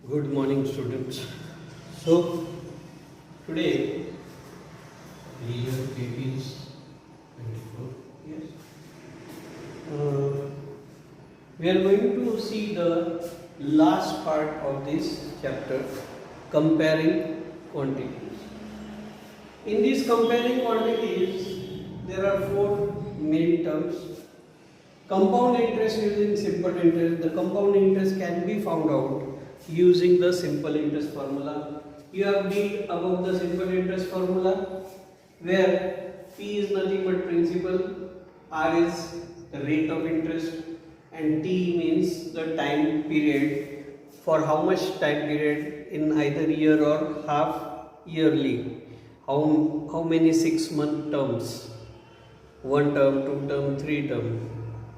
Good morning, students. So, today, year is 24. Yes. We are going to see the last part of this chapter, comparing quantities. In these comparing quantities, there are four main terms. Compound interest using simple interest. The compound interest can be found out using the simple interest formula. You have read about the simple interest formula where P is nothing but principal, R is the rate of interest, and T means the time period, for how much time period in either year or half yearly. How many 6-month terms? 1 term, 2 term, 3 term.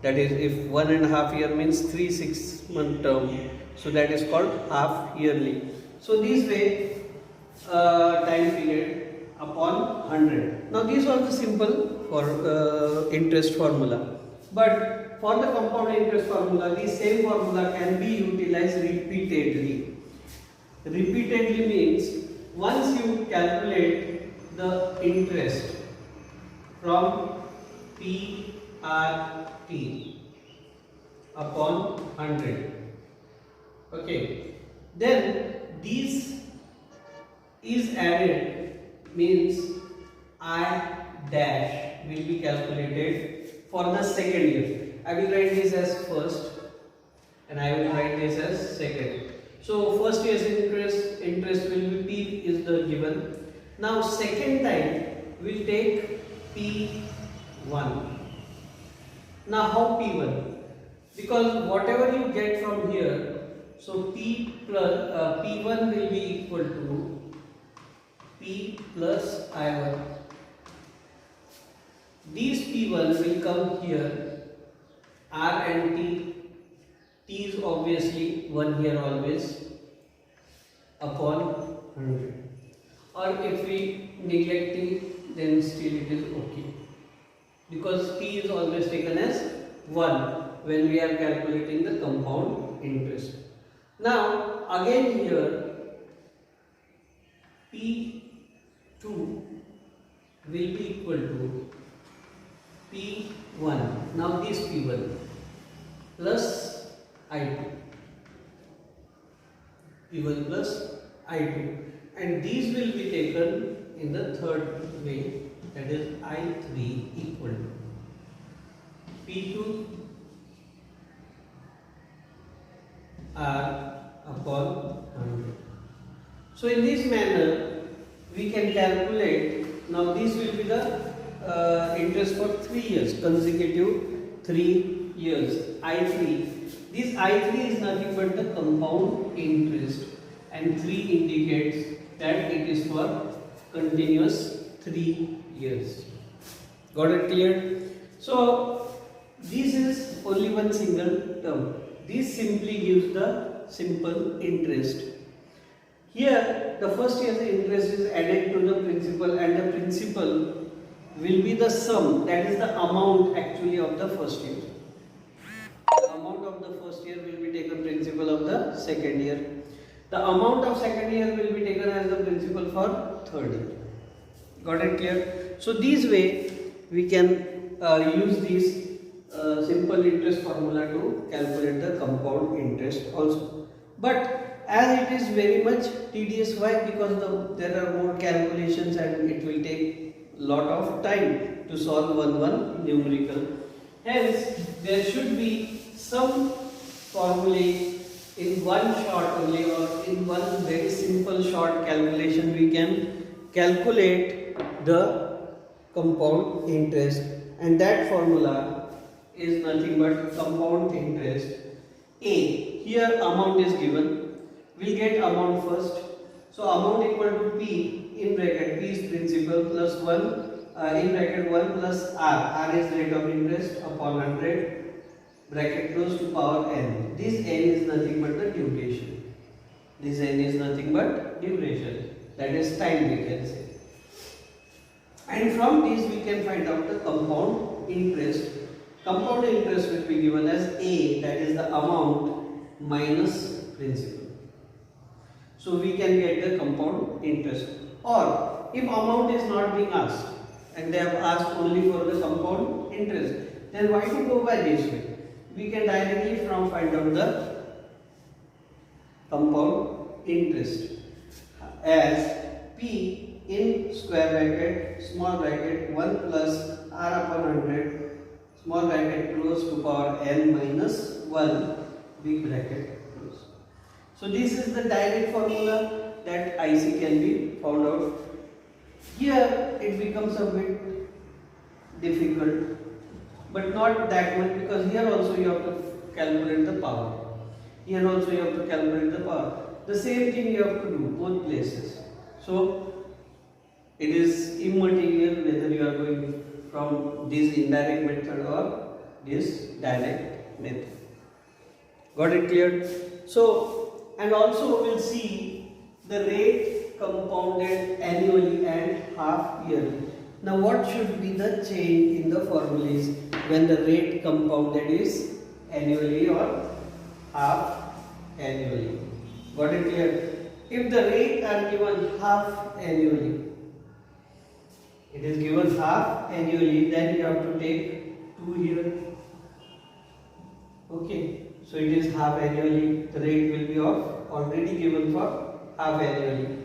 That is, if 1.5 year means 3 6-month term, so that is called half yearly. So this way, time period upon 100. Now these are the simple for interest formula, but for the compound interest formula, the same formula can be utilized repeatedly. Repeatedly means once you calculate the interest from PRT upon 100, okay, then this is added, means I dash will be calculated for the second year. I will write this as first and I will write this as second. So first year's interest will be P is the given. Now second time we'll take P1. Now how P1? Because whatever you get from here, so P1 will be equal to P plus I1. These P1 will come here, R and T. T is obviously 1 here always, upon 100. Or if we neglect T, then still it is okay, because T is always taken as 1 when we are calculating the compound interest. Now again here P2 will be equal to P1. Now this P1 plus I2, P1 plus I2, and these will be taken in the third way, that is I3 equal to P2 R upon 100. So in this manner we can calculate. Now this will be the interest for 3 years, consecutive 3 years, I3. This I3 is nothing but the compound interest, and 3 indicates that it is for continuous 3 years. Got it clear? So this is only one single term. This simply gives the simple interest. Here the first year's interest is added to the principal, and the principal will be the sum, that is the amount actually of the first year. The amount of the first year will be taken principal of the second year. The amount of second year will be taken as the principal for third year. Got it clear? So this way we can use this simple interest formula to calculate the compound interest also. But as it is very much tedious, why? Because there are more calculations and it will take lot of time to solve one numerical. Hence there should be some formulae in one shot only, or in one very simple short calculation we can calculate the compound interest, and that formula is nothing but compound interest. A, here amount is given, we'll get amount first. So amount equal to P in bracket, P is principal, plus 1 in bracket 1 plus R, R is rate of interest upon 100, bracket close to power n. This n is nothing but the duration. This n is nothing but duration, that is time we can say. And from this we can find out the compound interest. Compound interest will be given as A, that is the amount minus principal. So we can get the compound interest. Or if amount is not being asked and they have asked only for the compound interest, then why to go by this way? We can directly find out the compound interest as P in square bracket, small bracket 1 plus R upon 100, small bracket close to power n minus 1, big bracket close. So this is the direct formula that IC can be found out. Here it becomes a bit difficult, but not that much, because here also you have to calculate the power. Here also you have to calculate the power. The same thing you have to do both places. So it is immaterial whether you are going from this indirect method or this direct method. Got it clear? So, and also we will see the rate compounded annually and half yearly. Now what should be the change in the formulas when the rate compounded is annually or half annually? Got it clear? If the rate are given half annually, it is given half annually, then you have to take 2 here. Okay, so it is half annually, the rate will be of already given for half annually.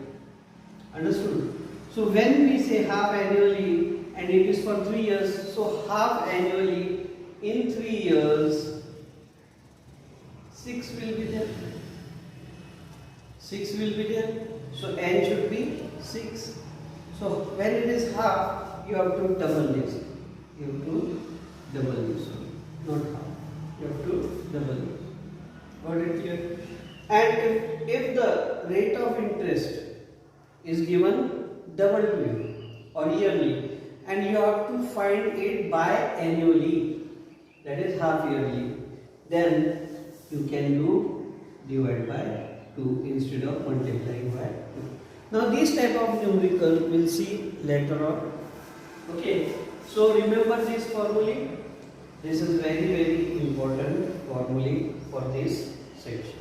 Understood? So when we say half annually and it is for 3 years, so half annually in 3 years, 6 will be there. 6 will be there. So n should be 6. So when it is half, you have to double this. You have to double this. Not half. You have to double this. Got it clear? And if the rate of interest is given double to you or yearly, and you have to find it biannually, that is half yearly, then you can do divide by 2 instead of multiplying by 2. Now this type of numerical we'll see later on. Okay, so remember this formula. This is very important formula for this section.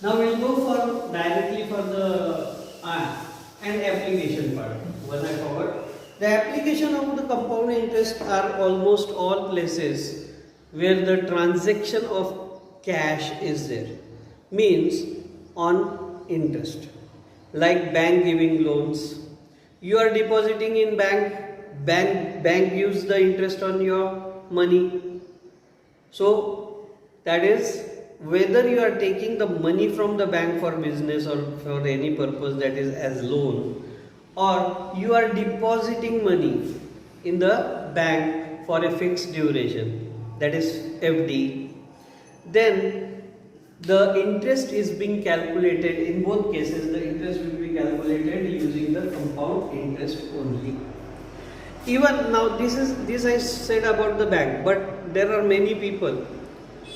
Now we'll go for directly for the and application part. One I forgot. The application of the compound interest are almost all places where the transaction of cash is there. Means on interest. Like bank giving loans. You are depositing in bank gives the interest on your money. So that is whether you are taking the money from the bank for business or for any purpose, that is as loan, or you are depositing money in the bank for a fixed duration, that is FD, then the interest is being calculated. In both cases the interest will be calculated using the compound interest only. Even now this I said about the bank, but there are many people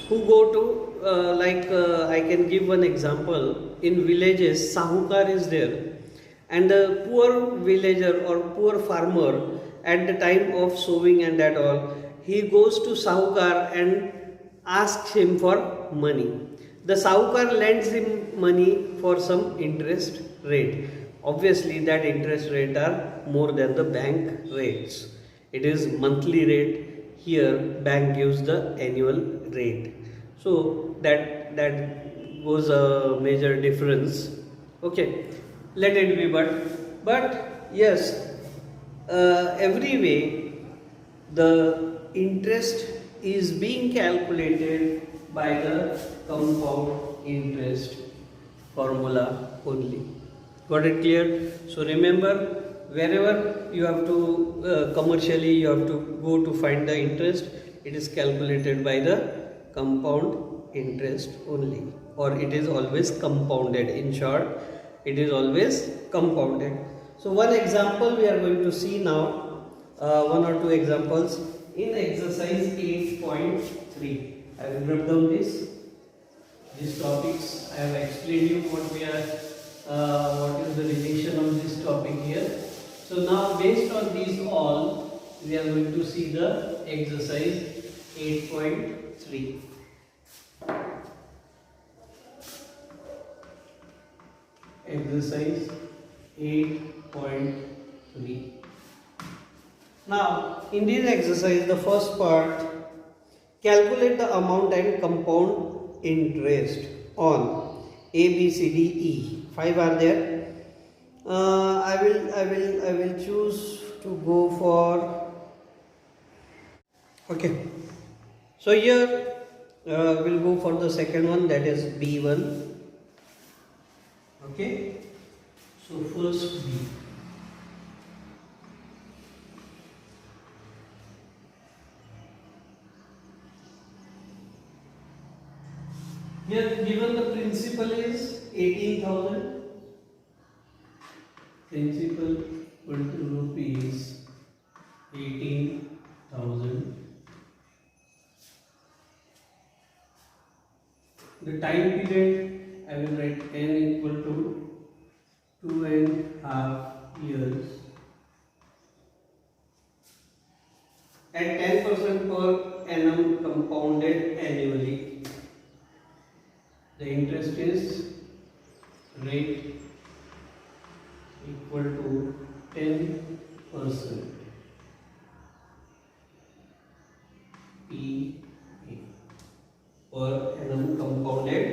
who go to I can give one example. In villages, sahukar is there, and the poor villager or poor farmer at the time of sowing and that all, he goes to sahukar and asks him for money. The sahukar lends him money for some interest rate. Obviously that interest rate are more than the bank rates. It is monthly rate. Here bank gives the annual rate. So that goes a major difference. Okay, let it be. But yes, every way the interest is being calculated by the compound interest formula only. Got it clear? So remember, wherever you have to commercially you have to go to find the interest, it is calculated by the compound interest only, or it is always compounded. In short, it is always compounded. So one example we are going to see now, one or two examples in exercise 8.3. I will write down these topics. I have explained you what is the relation of this topic here. So now based on these all, we are going to see the exercise 8.3. exercise 8.3. Now, in this exercise, the first part, calculate the amount and compound interest on A, B, C, D, E. 5 are there. I will choose to go for. Okay. So here we'll go for the second one, that is B1. Okay. So first B. Here given the principal is 18,000. Principal equal to rupees 18,000. The time period I will write n equal to 2.5 years. At 10% per annum compounded annually, the interest is rate equal to 10% PA per annum compounded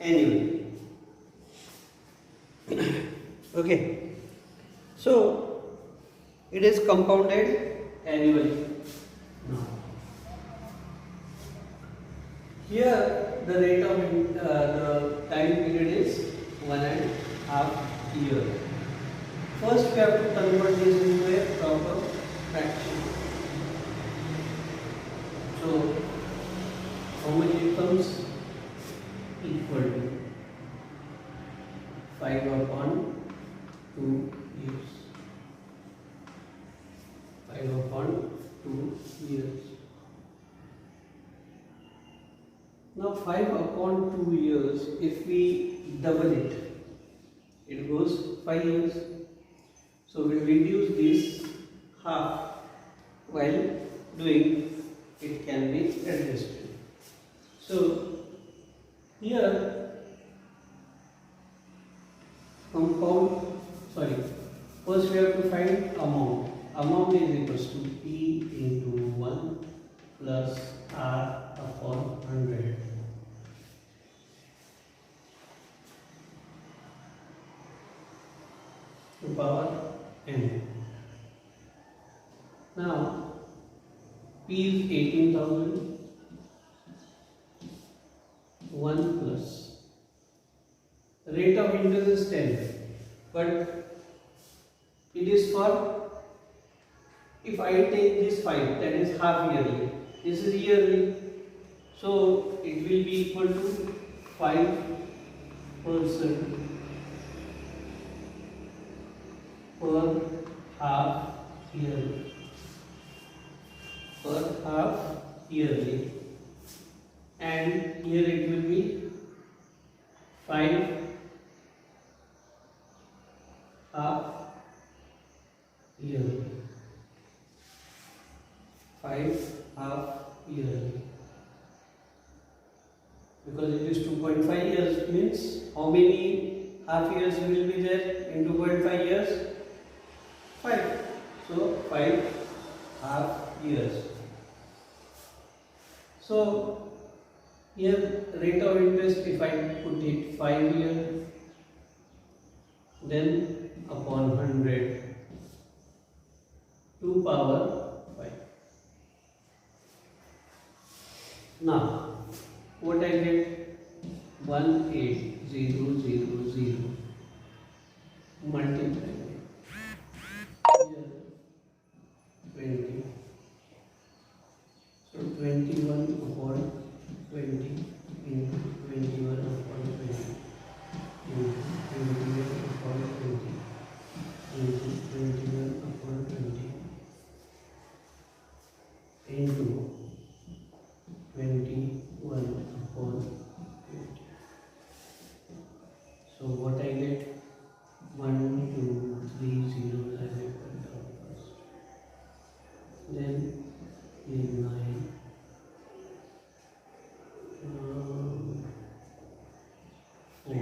annually. Okay, so it is compounded annually. Now, here the rate of the time period is 1.5 year. First, we have to convert this into a proper fraction. So, how much it comes? Equal to 5/2 years. 5/2 years. Now 5/2 years, if we double it, it goes 5 years. So we'll reduce this half. While doing, it can be adjusted. So here first we have to find amount. Amount is equals to P into 1 plus R upon 100. To power n. Now P is 18,000. 1 plus rate of interest is 10, but it is for, if I take this 5, that is half yearly, this is yearly, so it will be equal to 5% per half yearly, and here it will be 5 half yearly. 5 half yearly, because it is 2.5 years, means how many half years will be there in 2.5 years? 5. So 5 half years. So here rate of interest, if I put it 5 years, then upon 100 to power 5. Now what I get? 18,000 multiply here 20. So 21/20 into 21/20 into 21/20 into 21/20 into 21/20. So what I get? 1, 2, 3 zeros I will put down first. Then is 9. 4.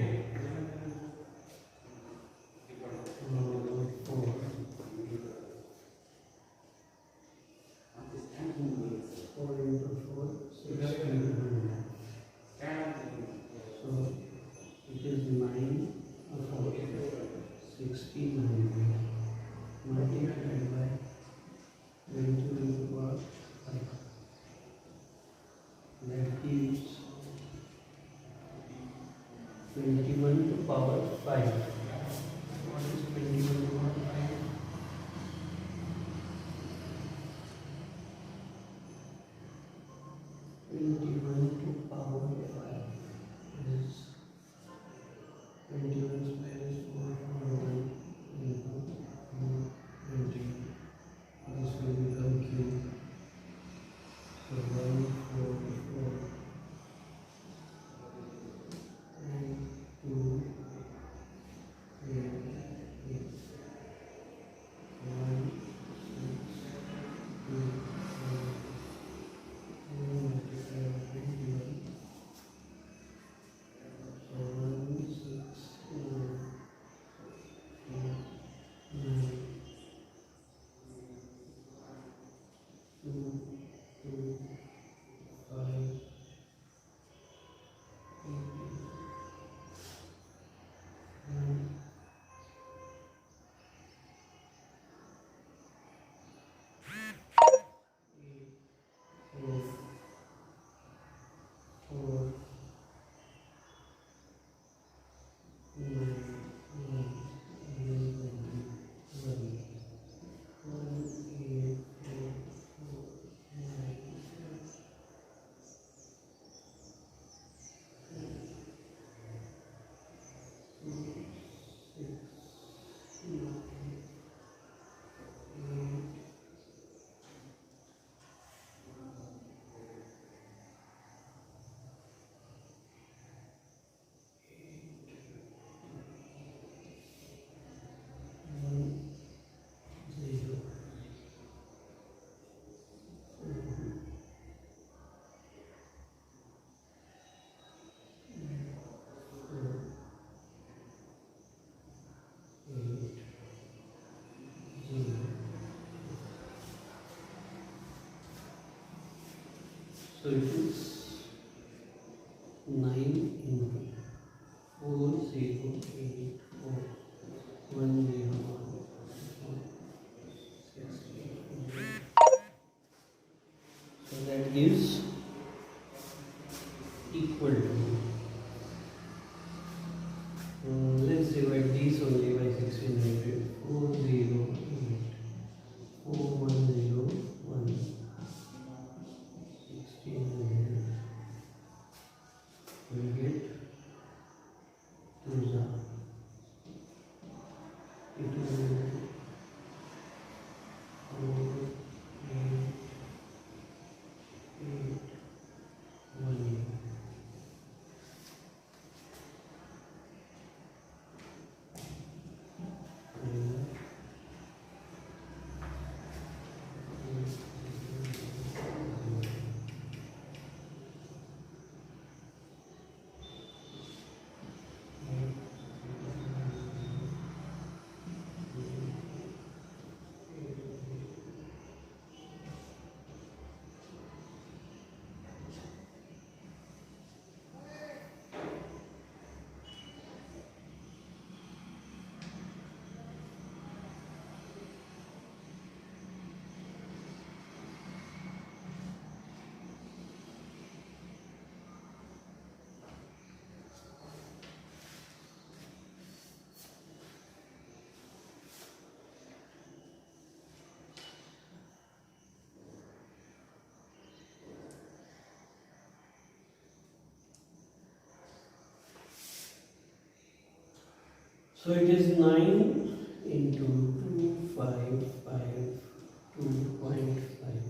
21 to power 5 is 21 square is 401 into 20. This will become cube. So 144 and 2 8 1 6 2 multiply by 21. So 1 6 9 2 2 5 4 4 So it is 9 into 4084 101 So that gives equal to let's divide these only by 1600 408 4101 1600 we get 2 800 So it is 9 into 2552.5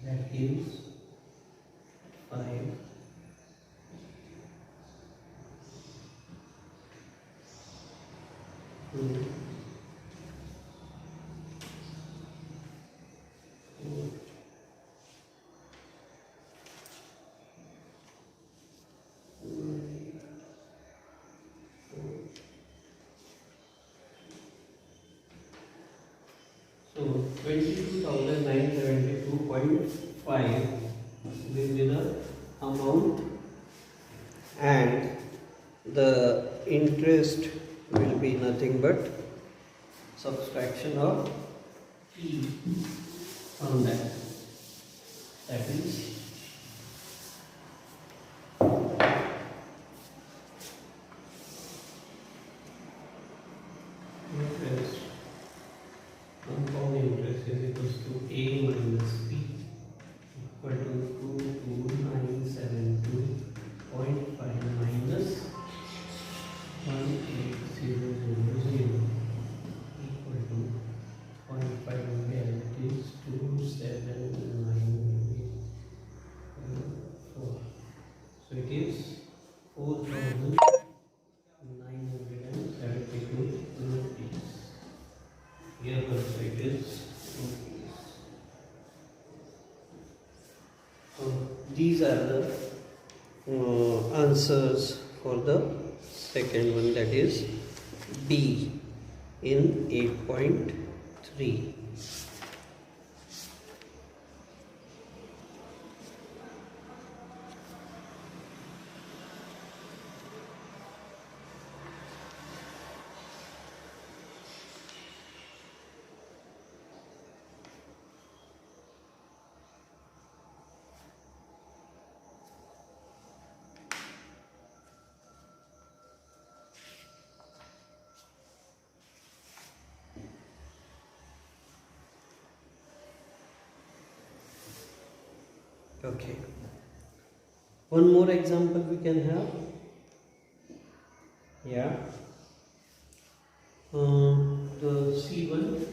that gives 5 2 4 So 22,972.5 will be the amount, and the interest will be nothing but subtraction of E from that. That is interest, compound interest is equals to A minus B equal to these are the answers for the second one, that is B in 8.3. Okay. One more example we can have. Yeah. The C1.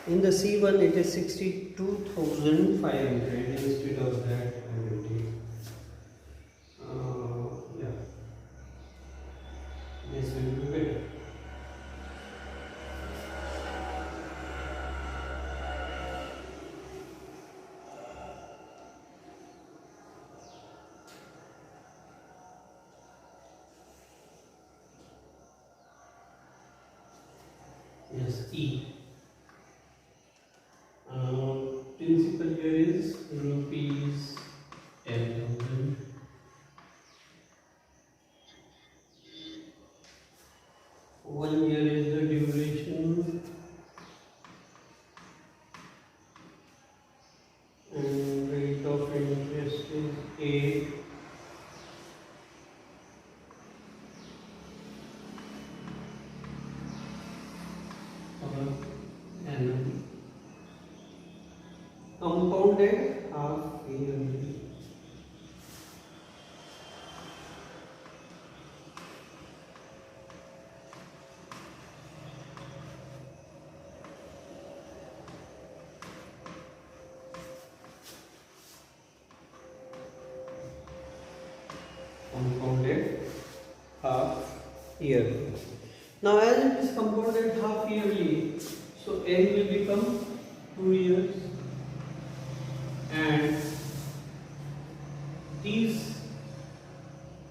In the C1 it is 62,500. Instead of that I will take yeah, this will be better. Yes, E. Principal here is rupees 10,000. One year is the duration, and rate of interest is 8. per annum. Compounded half yearly. Compounded half yearly. Now, as it is compounded half yearly, so N will become 2 years, and these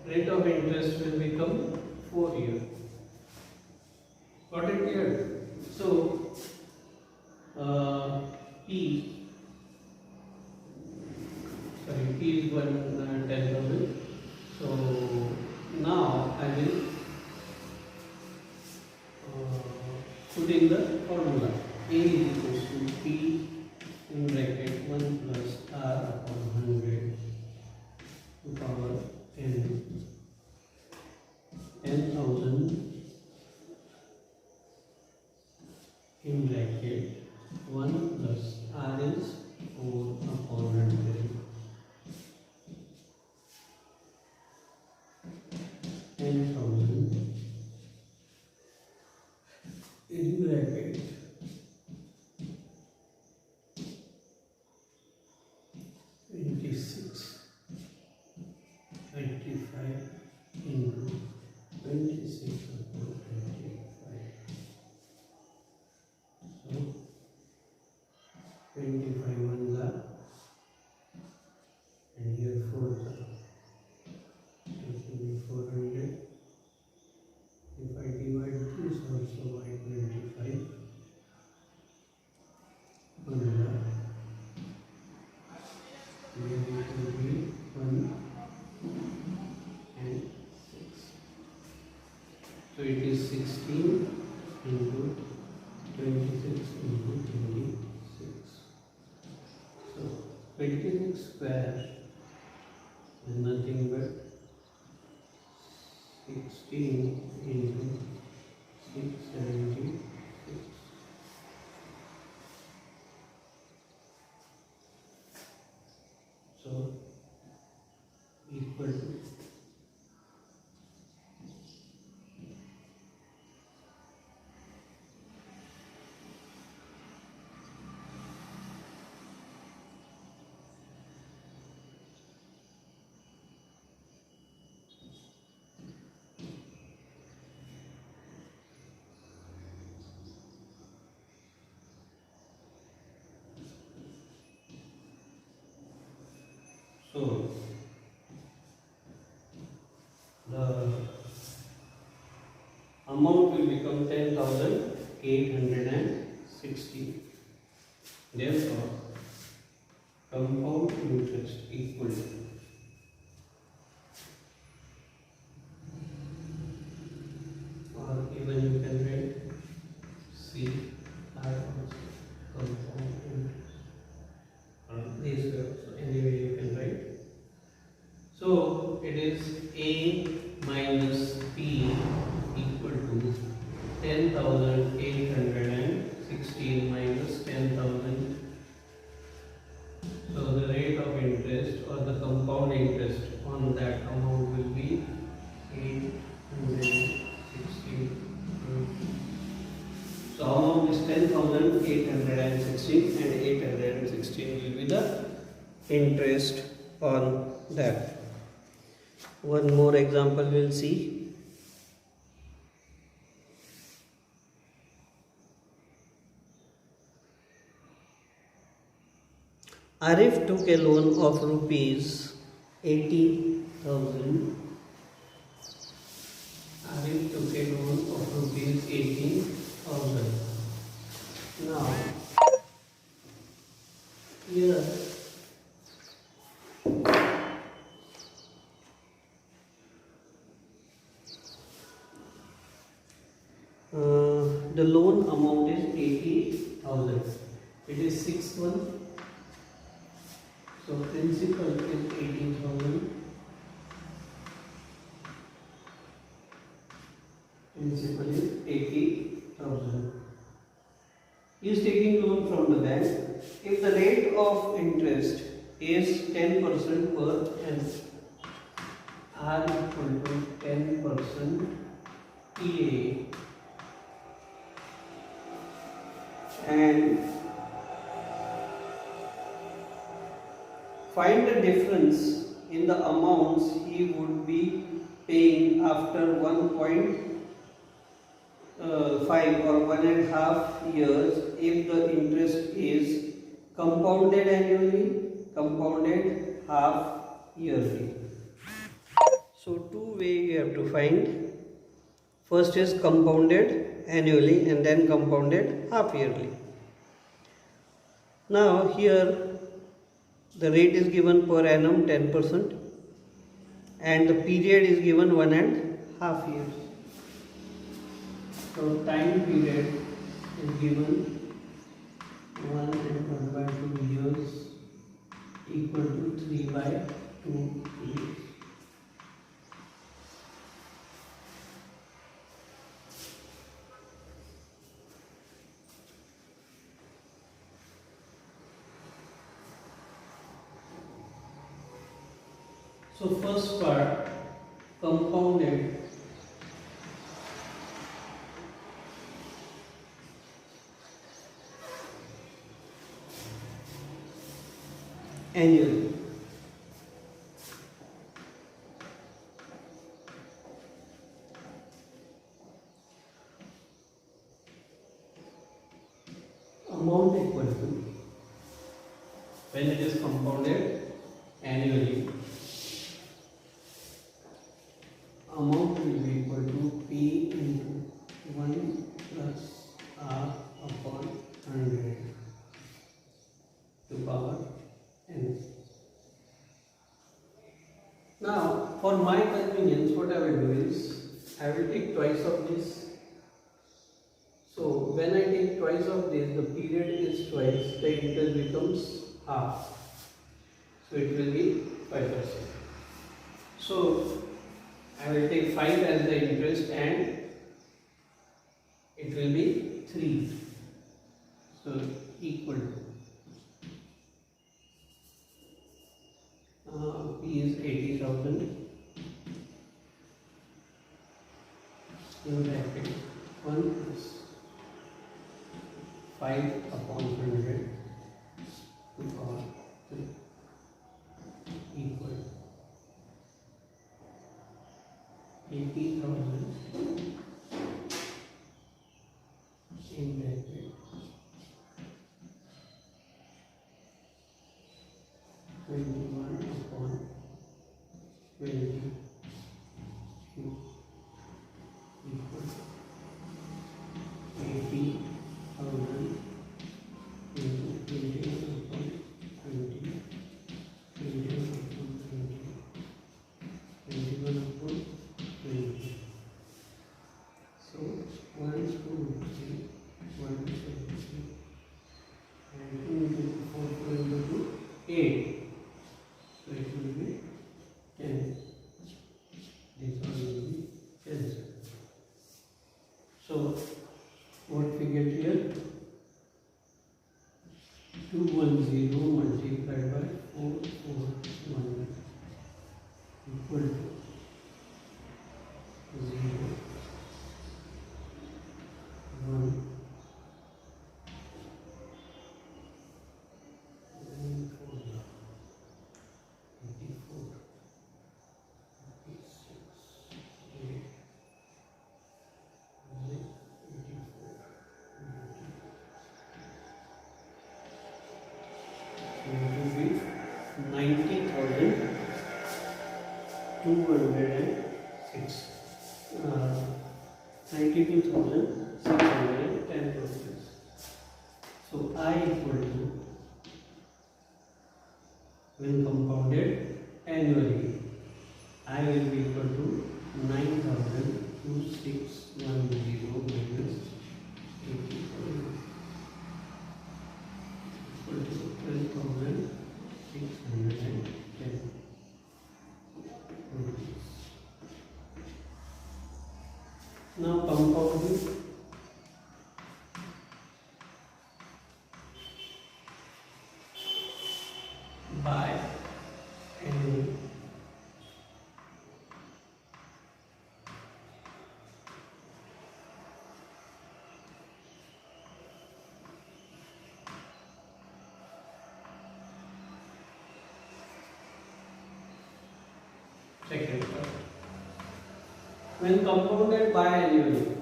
rate of interest will become 4 years. Got it here? So, P is 10,000. So now I will put in the formula. A is equals to P in bracket 1 plus R upon 100 to power n. 10,000 in bracket 1 plus R is 4 upon 100. 10,000 in bracket 26, 25 into 26 upon 25. So 25 ones are, and here 4s are. It will be 400. If I divide this also by 25, 1 lakh, then it will be 1 and 6. So it is 16 into 26 into 26. So 26 square is nothing but 16 into 676. So equal to amount will become 10,860. Therefore, compound interest equal to, or even you can write C R also, compound interest, or this way also, anyway you can write. So it is A minus P equal to 10,816 minus 10,000. So the rate of interest or the compound interest on that amount will be 816. So amount is 10,816 and 816 will be the interest on that. One more example we'll see. Arif took a loan of rupees 80,000. Arif took a loan of rupees 80,000. Now, here the loan amount is 80,000. It is 6 months. So principal is 18,000. Principal is 80,000. He is taking loan from the bank. If the rate of interest is 10% per annum, R equal to 10% PA, and find the difference in the amounts he would be paying after 1.5 or 1.5 years if the interest is compounded annually, compounded half yearly. So two ways you have to find. First is compounded annually and then compounded half yearly. Now here the rate is given per annum 10% and the period is given 1.5 years. So time period is given 1.1/2 years equal to 3/2 years. So first part, compounded annually. Amount equal to, when it is compounded annually, amount will be equal to P into 1 plus R upon 100 to power n. Now, for my convenience, what I will do is, I will take twice of this. So, when I take twice of this, the period is twice, the interest becomes half. So, it will be 5%. So, I will take 5 as the interest and it will be 3. So equal to P is 80,000 in bracket 1 plus 5 upon 100 to power 3 equal 80,000 in bracket 21 upon 20 equal 92,610 rupees. So I equal to, when compounded annually, I will be equal to 9,2610 minus 80,000 equal to 12,610 rupees. Now compounding by annual. Second part. When compounded biannually,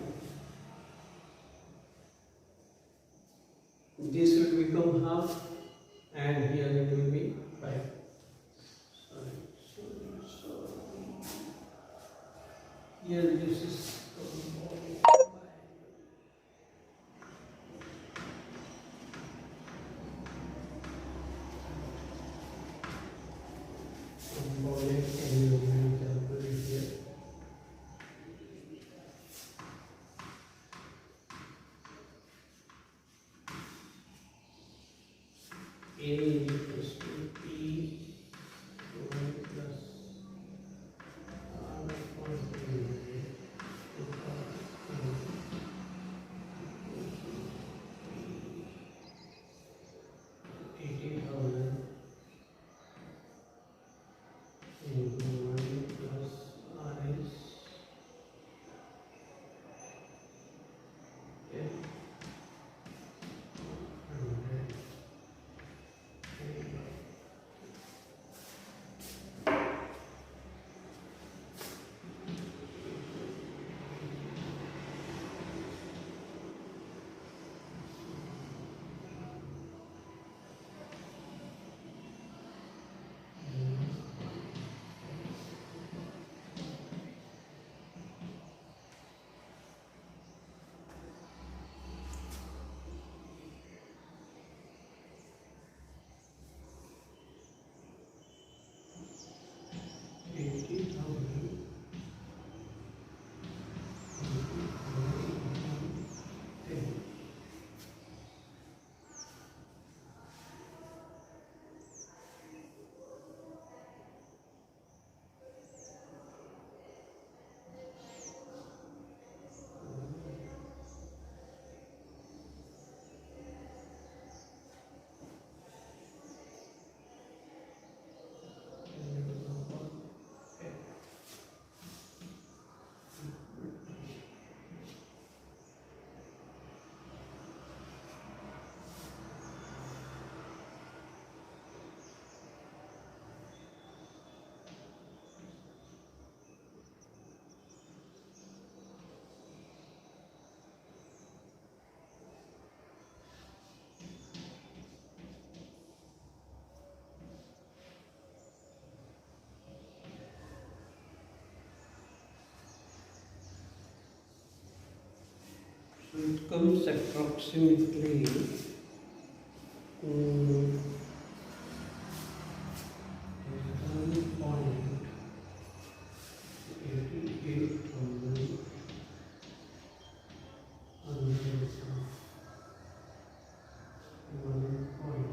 this will become half and here it will be 5. Sorry. Here this is compounded annually, calculate here. A equals to P 1 plus R upon 80,000 into 1 plus R is 100. So it comes approximately 1.88,000 1.1.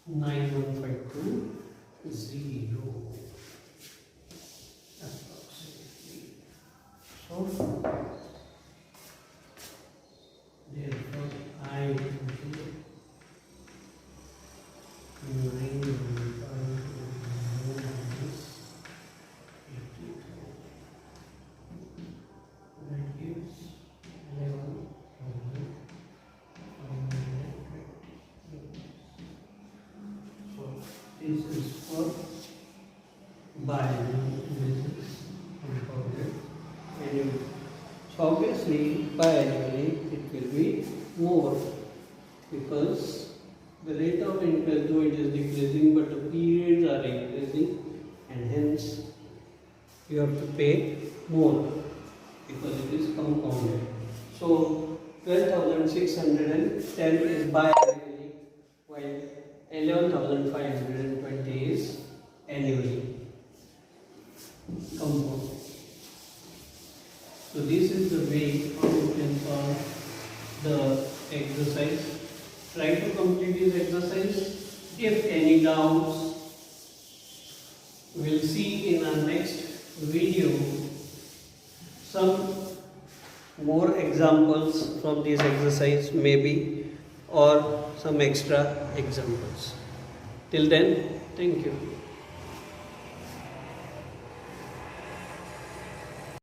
9152 approximately. So therefore I equal to 9152 minus 82. That gives 11,420. So this is for biannual, this is compounded annually. So obviously biannually it will be more, because the rate of interest, though it is decreasing, but the periods are increasing, and hence you have to pay more because it is compounded. So 12,610 is biannually, while 11,520 is annually compound. So this is the way how you can solve the exercise. Try to complete this exercise. If any doubts, we'll see in our next video some more examples from this exercise maybe, or some extra examples. Till then, thank you.